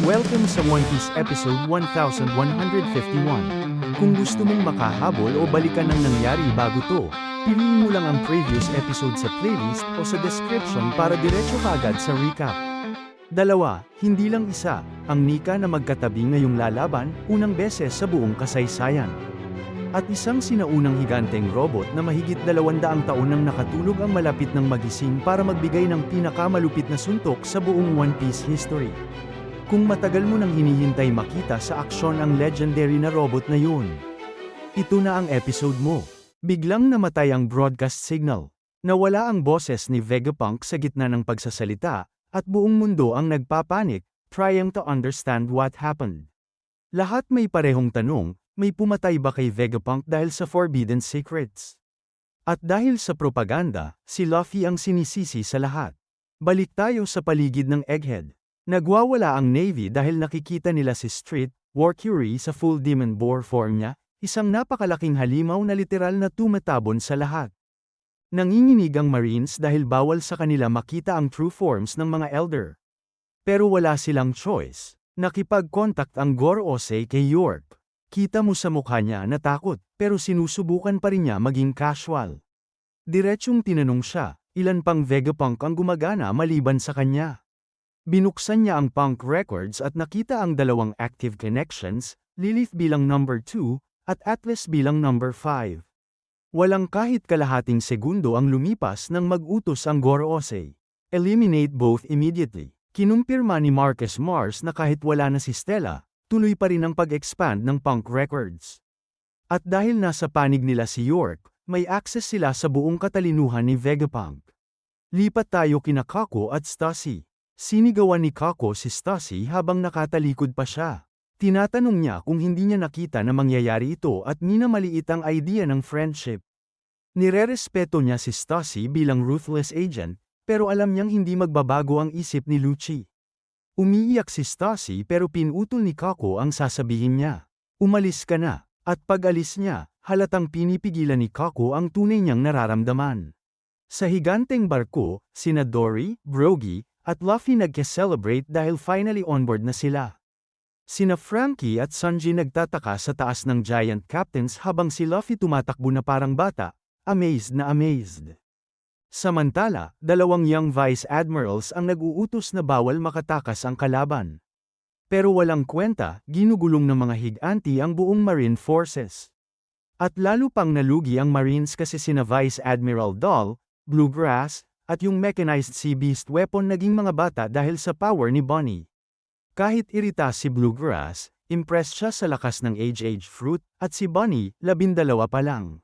Welcome sa One Piece episode 1151. Kung gusto mong makahabol o balikan ang nangyari bago to, piliin mo lang ang previous episode sa playlist o sa description para diretso kaagad sa recap. Dalawa, hindi lang isa, ang Nika na magkatabi ngayong lalaban, unang beses sa buong kasaysayan. At isang sinaunang higanteng robot na mahigit 200 taon nang nakatulog ang malapit ng magising para magbigay ng pinakamalupit na suntok sa buong One Piece history. Kung matagal mo nang hinihintay makita sa aksyon ang legendary na robot na yun. Ito na ang episode mo. Biglang namatay ang broadcast signal. Nawala ang boses ni Vegapunk sa gitna ng pagsasalita, at buong mundo ang nagpapanik, trying to understand what happened. Lahat may parehong tanong, may pumatay ba kay Vegapunk dahil sa Forbidden Secrets? At dahil sa propaganda, si Luffy ang sinisisi sa lahat. Balik tayo sa paligid ng Egghead. Nagwawala ang Navy dahil nakikita nila si Street, War Curie sa full demon boar form niya, isang napakalaking halimaw na literal na tumatabon sa lahat. Nanginginig ang Marines dahil bawal sa kanila makita ang true forms ng mga Elder. Pero wala silang choice. Nakipag-contact ang Gorosei kay York. Kita mo sa mukha niya na takot, pero sinusubukan pa rin niya maging casual. Diretsong tinanong siya, ilan pang Vegapunk ang gumagana maliban sa kanya. Binuksan niya ang Punk records at nakita ang dalawang active connections, Lilith bilang number 2, at Atlas bilang number 5. Walang kahit kalahating segundo ang lumipas nang mag-utos ang Gorosei. Eliminate both immediately. Kinumpirma ni Marcus Mars na kahit wala na si Stella, tuloy pa rin ang pag-expand ng Punk records. At dahil nasa panig nila si York, may access sila sa buong katalinuhan ni Vegapunk. Lipat tayo kina Kako at Stacy. Sinigawan ni Kako si Stacy habang nakatalikod pa siya. Tinatanong niya kung hindi niya nakita na mangyayari ito at minamaliit ang idea ng friendship. Nirerespeto niya si Stacy bilang ruthless agent, pero alam niyang hindi magbabago ang isip ni Lucci. Umiiyak si Stacy pero pinutol ni Kako ang sasabihin niya. Umalis ka na. At pag-alis niya, halatang pinipigilan ni Kako ang tunay niyang nararamdaman. Sa higanteng barko, sina Dory, Brogy, at Luffy nagke-celebrate dahil finally onboard na sila. Sina Frankie at Sanji nagtataka sa taas ng Giant Captains habang si Luffy tumatakbo na parang bata, amazed na amazed. Samantala, dalawang young Vice Admirals ang nag-uutos na bawal makatakas ang kalaban. Pero walang kwenta, ginugulong ng mga higanti ang buong Marine Forces. At lalo pang nalugi ang Marines kasi sina Vice Admiral Doll, Bluegrass, at yung mechanized sea beast weapon naging mga bata dahil sa power ni Bonnie. Kahit irita si Bluegrass, impressed siya sa lakas ng Age Fruit, at si Bonnie, 12 pa lang.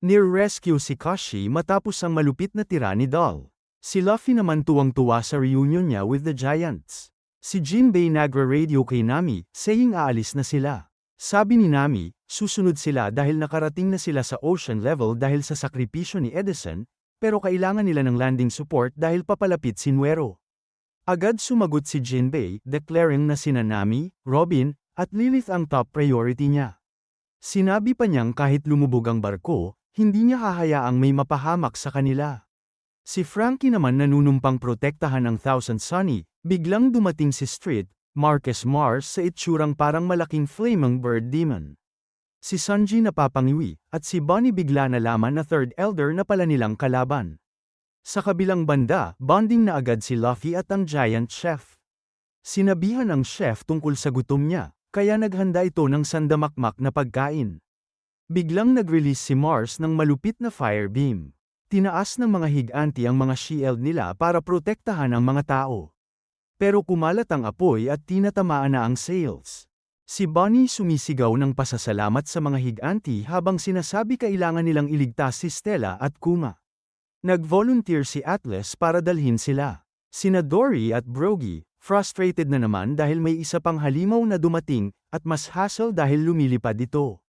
Near-rescue si Kashi matapos ang malupit na tira ni Doll. Si Luffy naman tuwang-tuwa sa reunion niya with the Giants. Si Jinbei nagra-radio kay Nami, saying aalis na sila. Sabi ni Nami, susunod sila dahil nakarating na sila sa ocean level dahil sa sakripisyo ni Edison, pero kailangan nila ng landing support dahil papalapit si Nuero. Agad sumagot si Jinbei, declaring na sina Nami, Robin, at Lilith ang top priority niya. Sinabi pa niyang kahit lumubog ang barko, hindi niya hahayaang may mapahamak sa kanila. Si Frankie naman nanunumpang protektahan ang Thousand Sunny, biglang dumating si Street, Marcus Mars sa itsurang parang malaking flaming bird demon. Si Sanji napapangiwi, at si Bonnie bigla nalaman na Third Elder na pala nilang kalaban. Sa kabilang banda, bonding na agad si Luffy at ang Giant Chef. Sinabihan ang chef tungkol sa gutom niya, kaya naghanda ito ng sandamakmak na pagkain. Biglang nag-release si Mars ng malupit na fire beam. Tinaas ng mga higanti ang mga shield nila para protektahan ang mga tao. Pero kumalat ang apoy at tinatamaan na ang sails. Si Bonnie sumisigaw ng pasasalamat sa mga higanti habang sinasabi kailangan nilang iligtas si Stella at Kuma. Nag-volunteer si Atlas para dalhin sila. Sina Dory at Brogy, frustrated na naman dahil may isa pang halimaw na dumating, at mas hassle dahil lumilipad ito.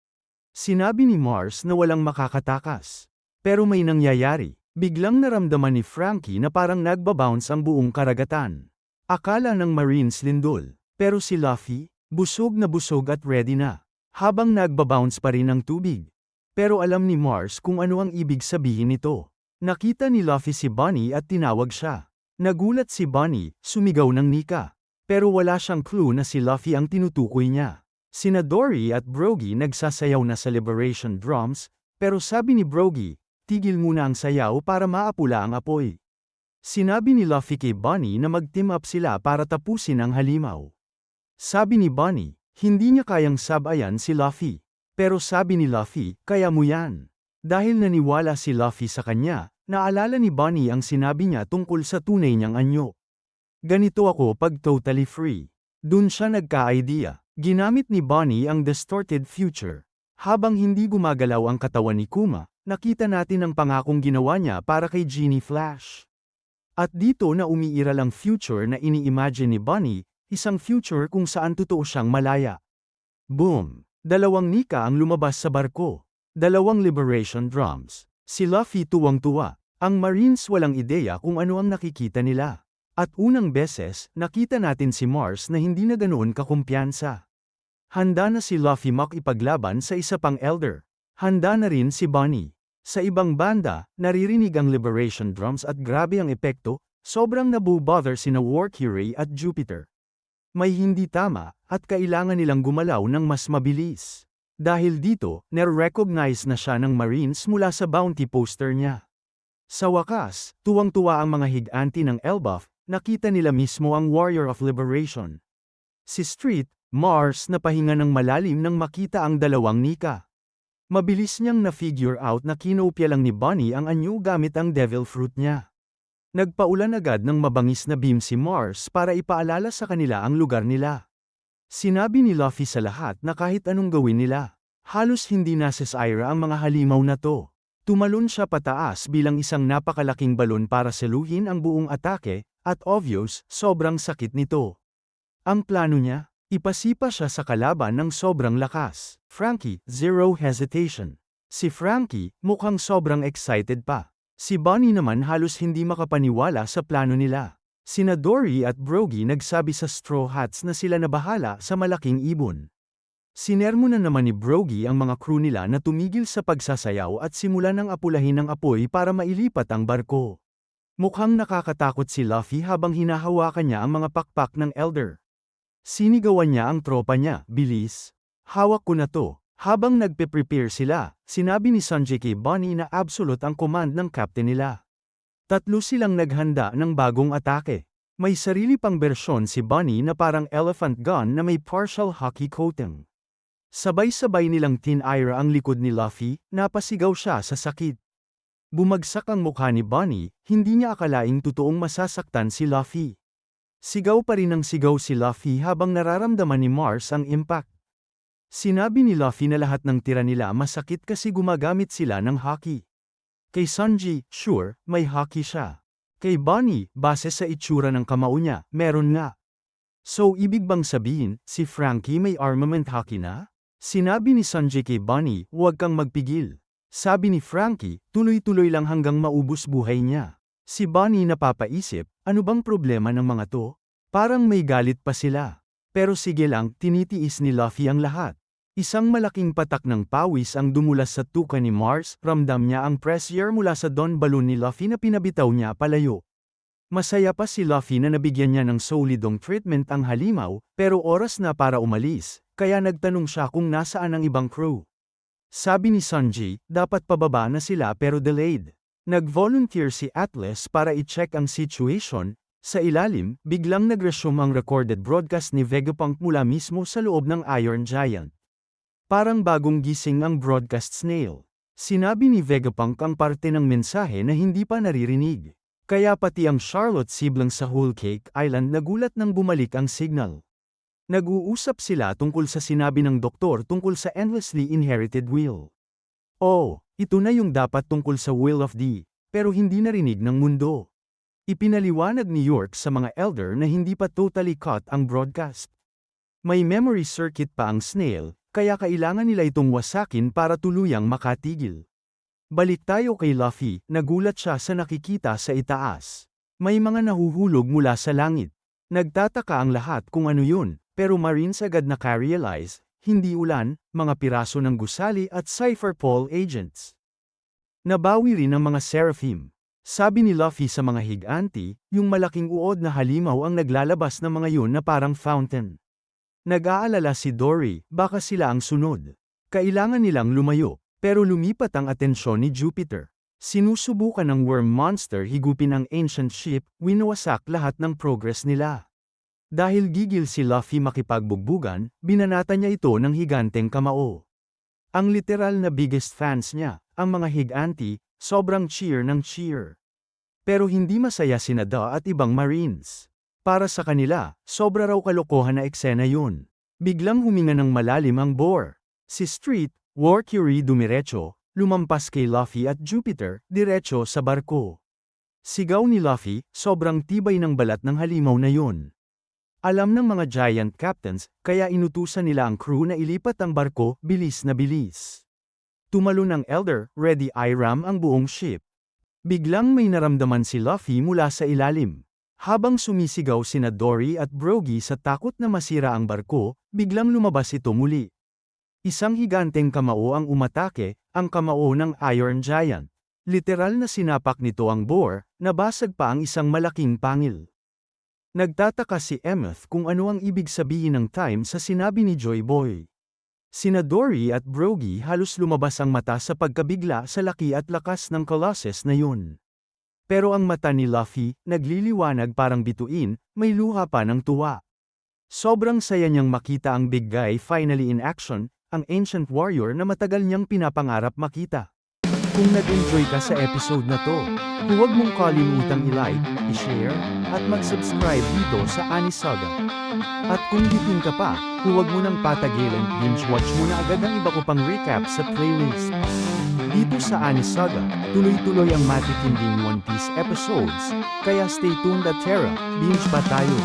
Sinabi ni Mars na walang makakatakas. Pero may nangyayari. Biglang naramdaman ni Frankie na parang nagbabounce ang buong karagatan. Akala ng Marines lindol. Pero si Luffy, busog at ready na. Habang nagbabounce pa rin ang tubig. Pero alam ni Mars kung ano ang ibig sabihin nito. Nakita ni Luffy si Bonnie at tinawag siya. Nagulat si Bonnie, sumigaw ng Nika. Pero wala siyang clue na si Luffy ang tinutukoy niya. Sina Dory at Brogy nagsasayaw na sa Liberation Drums, pero sabi ni Brogy, tigil muna ang sayaw para maapula ang apoy. Sinabi ni Luffy kay Bonnie na mag-team up sila para tapusin ang halimaw. Sabi ni Bonnie, hindi niya kayang sabayan si Luffy. Pero sabi ni Luffy, kaya mo yan. Dahil naniwala si Luffy sa kanya, naalala ni Bonnie ang sinabi niya tungkol sa tunay niyang anyo. Ganito ako pag totally free. Dun siya nagka-idea. Ginamit ni Bonnie ang distorted future. Habang hindi gumagalaw ang katawan ni Kuma, nakita natin ang pangakong ginawa niya para kay Genie Flash. At dito na umiiral ang future na ini-imagine ni Bonnie, isang future kung saan totoo siyang malaya. Boom! 2 Nika ang lumabas sa barko. 2 Liberation Drums. Si Luffy tuwang-tuwa. Ang Marines walang ideya kung ano ang nakikita nila. At unang beses, nakita natin si Mars na hindi na ganoon kakumpiyansa. Handa na si Luffy makipaglaban sa isa pang Elder. Handa na rin si Bonnie. Sa ibang banda, naririnig ang Liberation Drums at grabe ang epekto, sobrang nabu-bother sina Valkyrie at Jupiter. May hindi tama, at kailangan nilang gumalaw ng mas mabilis. Dahil dito, nare-recognize na siya ng Marines mula sa bounty poster niya. Sa wakas, tuwang-tuwa ang mga higanti ng Elbaf, nakita nila mismo ang Warrior of Liberation. Si Street, Mars na pahinga ng malalim nang makita ang 2 Nika. Mabilis niyang na-figure out na kinopya lang ni Bonnie ang anyo gamit ang Devil Fruit niya. Nagpaulan agad ng mabangis na beam si Mars para ipaalala sa kanila ang lugar nila. Sinabi ni Luffy sa lahat na kahit anong gawin nila, halos hindi nasisira ang mga halimaw na to. Tumalon siya pataas bilang isang napakalaking balon para seluhin ang buong atake, at obvious, sobrang sakit nito. Ang plano niya, ipasipa siya sa kalaban ng sobrang lakas. Franky, zero hesitation. Si Franky, mukhang sobrang excited pa. Si Bonnie naman halos hindi makapaniwala sa plano nila. Sina Dory at Brogy nagsabi sa Straw Hats na sila na bahala sa malaking ibon. Sinermo na naman ni Brogy ang mga crew nila na tumigil sa pagsasayaw at simulan ng apulahin ng apoy para mailipat ang barko. Mukhang nakakatakot si Luffy habang hinahawakan niya ang mga pakpak ng Elder. Sinigawan niya ang tropa niya, bilis. Hawak ko na to. Habang nagpe-prepare sila, sinabi ni Sanji kay Bonnie na absolute ang command ng captain nila. 3 silang naghanda ng bagong atake. May sarili pang bersyon si Bonnie na parang elephant gun na may partial hockey coating. Sabay-sabay nilang tinira ang likod ni Luffy, napasigaw siya sa sakit. Bumagsak ang mukha ni Bonnie, hindi niya akalaing totoong masasaktan si Luffy. Sigaw pa rin ng sigaw si Luffy habang nararamdaman ni Mars ang impact. Sinabi ni Luffy na lahat ng tira nila masakit kasi gumagamit sila ng hockey. Kay Sanji, sure, may hockey siya. Kay Bonnie, base sa itsura ng kamao niya, meron nga. So ibig bang sabihin, si Franky may armament hockey na? Sinabi ni Sanji kay Bonnie, huwag kang magpigil. Sabi ni Franky, tuloy-tuloy lang hanggang maubos buhay niya. Si Bonnie napapaisip, ano bang problema ng mga to? Parang may galit pa sila. Pero sige lang, tinitiis ni Luffy ang lahat. Isang malaking patak ng pawis ang dumulas sa tuka ni Mars, ramdam niya ang pressure mula sa Don Balloon ni Luffy na pinabitaw niya palayo. Masaya pa si Luffy na nabigyan niya ng solidong treatment ang halimaw, pero oras na para umalis, kaya nagtanong siya kung nasaan ang ibang crew. Sabi ni Sanji, dapat pababa na sila pero delayed. Nag-volunteer si Atlas para i-check ang situation. Sa ilalim, biglang nag-resume ang recorded broadcast ni Vegapunk mula mismo sa loob ng Iron Giant. Parang bagong gising ang broadcast snail. Sinabi ni Vegapunk ang parte ng mensahe na hindi pa naririnig. Kaya pati ang Charlotte Sibling sa Whole Cake Island nagulat nang bumalik ang signal. Nag-uusap sila tungkol sa sinabi ng doktor tungkol sa endlessly inherited will. Oh, ito na yung dapat tungkol sa Will of D, pero hindi narinig ng mundo. Ipinaliwanag ni York sa mga elder na hindi pa totally cut ang broadcast. May memory circuit pa ang snail, kaya kailangan nila itong wasakin para tuluyang makatigil. Balik tayo kay Luffy, nagulat siya sa nakikita sa itaas. May mga nahuhulog mula sa langit. Nagtataka ang lahat kung ano yun, pero Marines agad naka-realize, hindi ulan, mga piraso ng gusali at Cypher Paul agents. Nabawi rin ang mga Seraphim. Sabi ni Luffy sa mga higanti, yung malaking uod na halimaw ang naglalabas ng mga yun na parang fountain. Nag-aalala si Dory, baka sila ang sunod. Kailangan nilang lumayo, pero lumipat ang atensyon ni Jupiter. Sinusubukan ng worm monster higupin ang ancient ship, winawasak lahat ng progress nila. Dahil gigil si Luffy makipagbugbugan, binanata niya ito ng higanteng kamao. Ang literal na biggest fans niya, ang mga higanti, sobrang cheer ng cheer. Pero hindi masaya si Nada at ibang Marines. Para sa kanila, sobra raw kalokohan na eksena yun. Biglang huminga ng malalim ang Boar. Si Street, War Curie dumiretso, lumampas kay Luffy at Jupiter, diretso sa barko. Sigaw ni Luffy, sobrang tibay ng balat ng halimaw na yun. Alam ng mga giant captains, kaya inutusan nila ang crew na ilipat ang barko, bilis na bilis. Tumalon ang Elder, ready iram ang buong ship. Biglang may naramdaman si Luffy mula sa ilalim. Habang sumisigaw sina Dory at Brogy sa takot na masira ang barko, biglang lumabas ito muli. Isang higanteng kamao ang umatake, ang kamao ng Iron Giant. Literal na sinapak nito ang Boar, nabasag pa ang isang malaking pangil. Nagtataka si Emmet kung ano ang ibig sabihin ng time sa sinabi ni Joy Boy. Sina Dory at Brogy halos lumabas ang mata sa pagkabigla sa laki at lakas ng Colossus na yun. Pero ang mata ni Luffy, nagliliwanag parang bituin, may luha pa ng tuwa. Sobrang saya niyang makita ang big guy finally in action, ang ancient warrior na matagal niyang pinapangarap makita. Kung nag-enjoy ka sa episode na to, huwag mong kalimutang i-like, i-share, at mag-subscribe dito sa Anisaga. At kung bitin ka pa, huwag mo nang patagilan, binge-watch mo na agad ang iba ko pang recap sa playlist. Dito sa Anisaga, tuloy-tuloy ang matitinding One Piece episodes, kaya stay tuned at Terra, binge ba tayo?